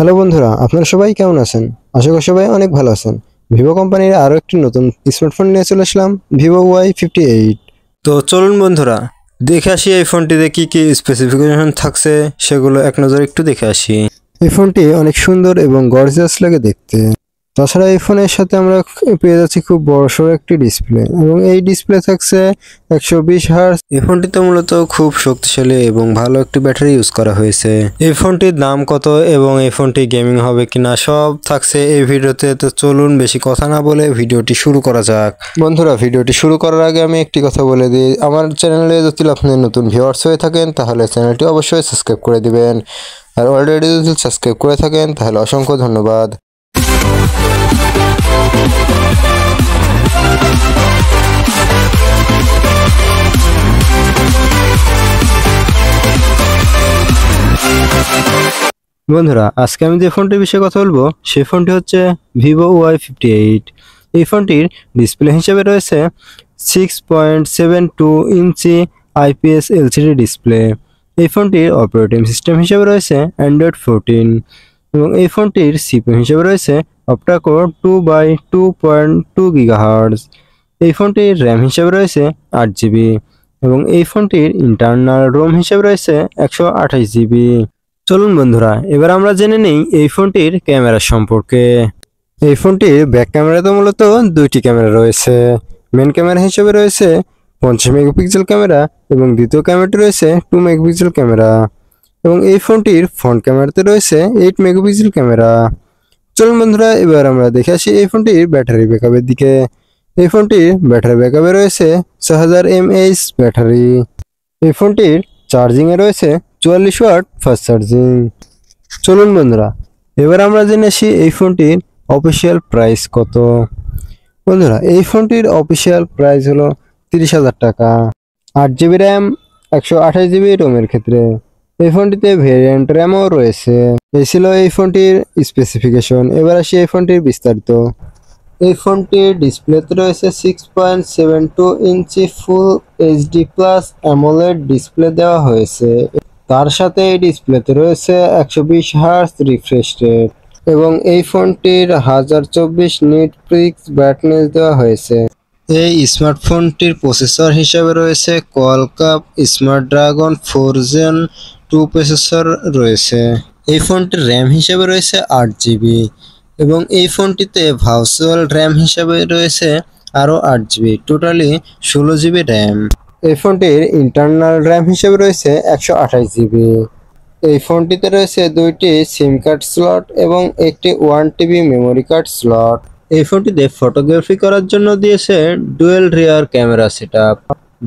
Hello বন্ধুরা, আপনারা সবাই কেমন আছেন? আশা করি সবাই অনেক ভালো আছেন। ভিভো কোম্পানির আরো একটি নতুন স্মার্টফোন নিয়ে চলে আসলাম, ভিভো Y58। তো চলুন বন্ধুরা, দেখে আসি এই ফোনটিতে কি কি স্পেসিফিকেশন থাকছে সেগুলো এক নজরে একটু দেখে আসি। এই ফোনটি অনেক সুন্দর এবং গর্জিয়াস লাগে দেখতে। তাছাড়া এই ফোনের সাথে আমরা পেয়ে যাচ্ছি খুব বড়সড় একটি ডিসপ্লে, এবং এই ডিসপ্লে থাকছে 120 হার্জ। এই ফোনটিতে মূলত খুব শক্তিশালী এবং ভালো একটি ব্যাটারি ইউজ করা হয়েছে। এই ফোনটির দাম কত এবং এই ফোনটি গেমিং হবে কিনা সব থাকছে এই ভিডিওতে। তো চলুন বেশি কথা না বলে ভিডিওটি শুরু করা যাক। বন্ধুরা, ভিডিওটি শুরু করার আগে আমি একটি কথা বলে দিই, আমার চ্যানেলে যদি আপনি নতুন ভিউয়ার্স হয়ে থাকেন তাহলে চ্যানেলটি অবশ্যই সাবস্ক্রাইব করে দিবেন, আর অলরেডি যদি সাবস্ক্রাইব করে থাকেন তাহলে অসংখ্য ধন্যবাদ। বন্ধুরা, আজকে আমি যে ফোনটির বিষয়ে কথা বলবো সেই ফোনটি হচ্ছে ভিভো Y58। এই ফোনটির ডিসপ্লে হিসেবে রয়েছে 6.72 ইঞ্চি IPS LCD ডিসপ্লে। এই ফোনটির অপারেটিং সিস্টেম হিসেবে রয়েছে অ্যান্ড্রয়েড 14, এবং এই ফোনটির সিপিইউ হিসেবে রয়েছে অক্টা-কোর 2/2.2 GHz। এই ফোনটির র্যাম হিসেবে রয়েছে 8GB, এবং এই ফোনটির ইন্টারনাল রোম হিসেবে রয়েছে 128GB। চলুন বন্ধুরা, এবার আমরা জেনে নেই এই ফোনটির ক্যামেরা সম্পর্কে। এই ফোনটির ব্যাক ক্যামেরাতে মূলত দুইটি ক্যামেরা রয়েছে। মেন ক্যামেরা হিসেবে রয়েছে 50 মেগাপিক্সেল ক্যামেরা, এবং দ্বিতীয় ক্যামেরাটি রয়েছে 2 মেগাপিক্সেল ক্যামেরা, এবং এই ফোনটির ফ্রন্ট ক্যামেরাতে রয়েছে 8 মেগাপিক্সেল ক্যামেরা। চলুন বন্ধুরা, এবার আমরা দেখে আসি এই ফোনটির ব্যাটারি ব্যাকআপের দিকে। এই ফোনটির ব্যাটারি ব্যাকআপে রয়েছে 6000 mAh ব্যাটারি। এই ফোনটির চার্জিংয়ে রয়েছে 44 ওয়াট ফাস্ট চার্জিং। চলুন বন্ধুরা, এবার আমরা জেনে আসি এই ফোনটির অফিসিয়াল প্রাইস কত। বন্ধুরা, এই ফোনটির অফিসিয়াল প্রাইস হলো 30,000 টাকা। 8GB র্যাম, 128GB রোমের ক্ষেত্রে। এই ফোনটিতে ভেরিয়েন্ট র্যামও রয়েছে। এই ছিল এই ফোনটির স্পেসিফিকেশন। এবার আসি এই ফোনটির বিস্তারিত। এই ফোনটির ডিসপ্লেতে রয়েছে 6.72 inch full HD plus AMOLED display দেওয়া হয়েছে। তার সাথে এই ডিসপ্লেতে রয়েছে 120 হার্জ রিফ্রেশ রেট, এবং এই ফোনটির 1024 নিট পিক্স ব্রাইটনেস দেওয়া হয়েছে। এই স্মার্টফোনটির প্রসেসর হিসেবে রয়েছে কোয়ালকম স্ন্যাপড্রাগন 4 Gen 2 প্রসেসর রয়েছে। এই ফোনটির র্যাম হিসেবে রয়েছে 8GB, এবং এই ফোনটিতে ভার্চুয়াল র্যাম হিসেবে রয়েছে আরও 8GB, টোটালি 16GB র্যাম। এই ফোনটির ইন্টারনাল র্যাম হিসেবে রয়েছে 128GB। এই ফোনটিতে রয়েছে দুইটি সিম কার্ড স্লট এবং একটি 1TB মেমোরি কার্ড স্লট। এই ফোনটিতে ফটোগ্রাফি করার জন্য দিয়েছে dual rear camera setup.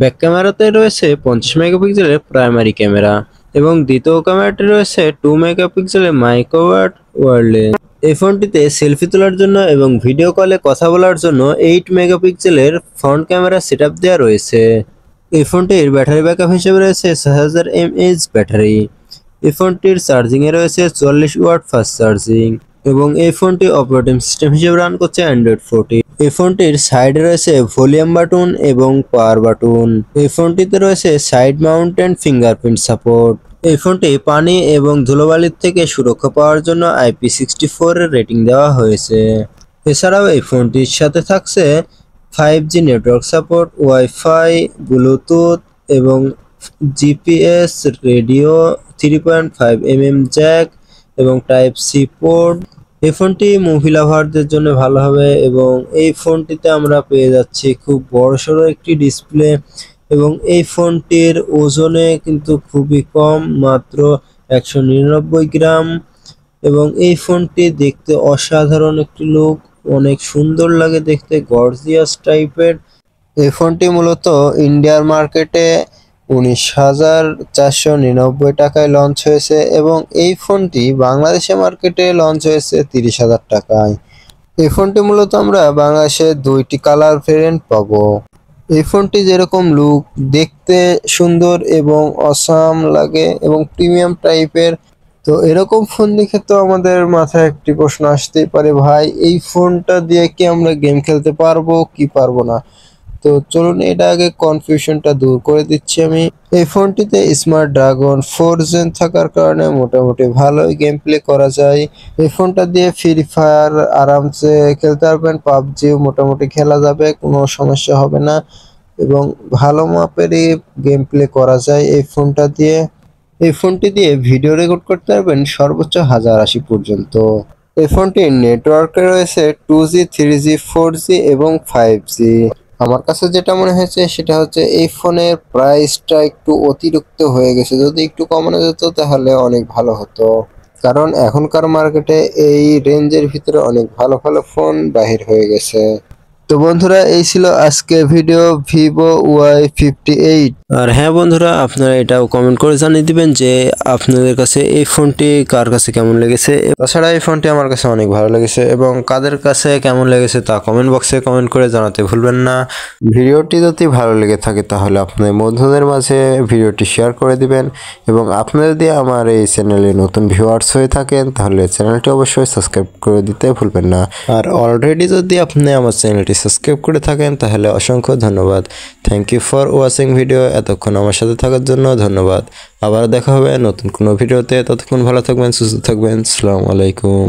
Back ক্যামেরাতে রয়েছে 50 মেগাপিক্সেলের প্রাইমারি ক্যামেরা, এবং দ্বিতীয় ক্যামেরাটি রয়েছে 2 মেগাপিক্সেলের মাইক্রো ওয়ার্ল্ড লেন্স। এই ফোনটিতে সেলফি তোলার জন্য এবং ভিডিও কলে কথা বলার জন্য 8 মেগাপিক্সেলের ফ্রন্ট ক্যামেরা সেটআপ দেওয়া রয়েছে। এই ফোনটির ব্যাটারি ব্যাকআপ হিসেবে রয়েছে 6000 mAh ব্যাটারি। এই ফোনটির চার্জিংয়ে রয়েছে 44 ওয়াট ফাস্ট চার্জিং, এবং এই ফোনটি অপারেটিং সিস্টেম হিসেবে রান করছে অ্যান্ড্রয়েড 14। এই ফোনটির সাইডে রয়েছে ভলিউম বাটন এবং পাওয়ার বাটন। এই ফোনটিতে রয়েছে সাইড মাউন্টেড ফিঙ্গারপ্রিন্ট সাপোর্ট। এই ফোনটি পানি এবং ধুলোবালির থেকে সুরক্ষা পাওয়ার জন্য IP64 এর রেটিং দেওয়া হয়েছে। এছাড়াও এই ফোনটির সাথে থাকছে 5G network support, wifi, Bluetooth এবং জিপিএস রেডিও, 3.5mm জ্যাক এবং টাইপ সি পোর্ট। এই ফোনটি মুভি লাভারদের জন্য ভালো হবে, এবং এই ফোনটিতে আমরা পেয়ে যাচ্ছি খুব বড়সড় একটি ডিসপ্লে, এবং এই ফোনটির ওজনে কিন্তু খুবই কম, মাত্র 199 গ্রাম, এবং এই ফোনটি দেখতে অসাধারণ একটি লুক, অনেক সুন্দর লাগে দেখতে, গর্জিয়াস টাইপের। এই ফোনটি মূলত ইন্ডিয়ার মার্কেটে 19,499 টাকায় লঞ্চ হয়েছে, এবং এই ফোনটি বাংলাদেশের মার্কেটে লঞ্চ হয়েছে 30,000 টাকায়। এই ফোনটি মূলত আমরা বাংলাদেশে দুইটি কালার ভেরিয়েন্ট পাবো। এই ফোনটি যেরকম লুক, দেখতে সুন্দর এবং অসাম লাগে এবং প্রিমিয়াম টাইপের। তো এরকম ফোন দেখে তো আমাদের মাথায় একটি প্রশ্ন আসতেই পারে, ভাই এই ফোনটা দিয়ে কি আমরা গেম খেলতে পারবো কি পারবো না? তো চলুন এটা আগে কনফিউশনটা দূর করে দিচ্ছি আমি। এই ফোনটিতে স্ন্যাপড্রাগন 4 জেন থাকার কারণে মোটামুটি ভালোই গেম প্লে করা যায়। এই ফোনটা দিয়ে ফ্রি ফায়ার আরামসে খেলতে পারবেন, পাবজিও মোটামুটি খেলা যাবে, কোনো সমস্যা হবে না এবং ভালো মাপেরই গেম প্লে করা যায় এই ফোনটা দিয়ে। এই ফোনটি দিয়ে ভিডিও রেকর্ড করতে পারবেন সর্বোচ্চ 1080 পর্যন্ত। এই ফোনটির নেটওয়ার্কে রয়েছে 2G, 3G, 4G এবং 5G। আমার কাছে যেটা মনে হয়েছে সেটা হচ্ছে এই ফোনের প্রাইসটা একটু অতিরিক্ত হয়ে গেছে, যদি একটু কমানো যেত তাহলে অনেক ভালো হতো, কারণ এখনকার মার্কেটে এই রেঞ্জের ভিতরে অনেক ভালো ভালো ফোন বাহির হয়ে গেছে। তো বন্ধুরা এই ছিল আজকে ভিডিও ভিভো Y58। আর হ্যাঁ বন্ধুরা, আপনারা এটাও কমেন্ট করে জানিয়ে দিবেন যে আপনাদের কাছে এই ফোনটি কার কাছে কেমন লেগেছে। তাছাড়া এই ফোনটি আমার কাছে অনেক ভালো লেগেছে এবং কাদের কাছে কেমন লেগেছে তা কমেন্ট বক্সে কমেন্ট করে জানাতে ভুলবেন না। ভিডিওটি যদি ভালো লেগে থাকে তাহলে আপনাদের বন্ধুদের মাঝে ভিডিওটি শেয়ার করে দিবেন এবং আপনারা যদি আমার এই চ্যানেলে নতুন ভিউয়ার্স হয়ে থাকেন তাহলে চ্যানেলটি অবশ্যই সাবস্ক্রাইব করে দিতে ভুলবেন না। আর অলরেডি যদি আপনি আমার চ্যানেলটি সাবস্ক্রাইব করে থাকেন তাহলে অসংখ্য ধন্যবাদ। Thank you for watching video. এতক্ষণ আমার সাথে থাকার জন্য ধন্যবাদ। আবার দেখা হবে নতুন কোনো ভিডিওতে। ততক্ষণ ভালো থাকবেন, সুস্থ থাকবেন। আসসালামু আলাইকুম।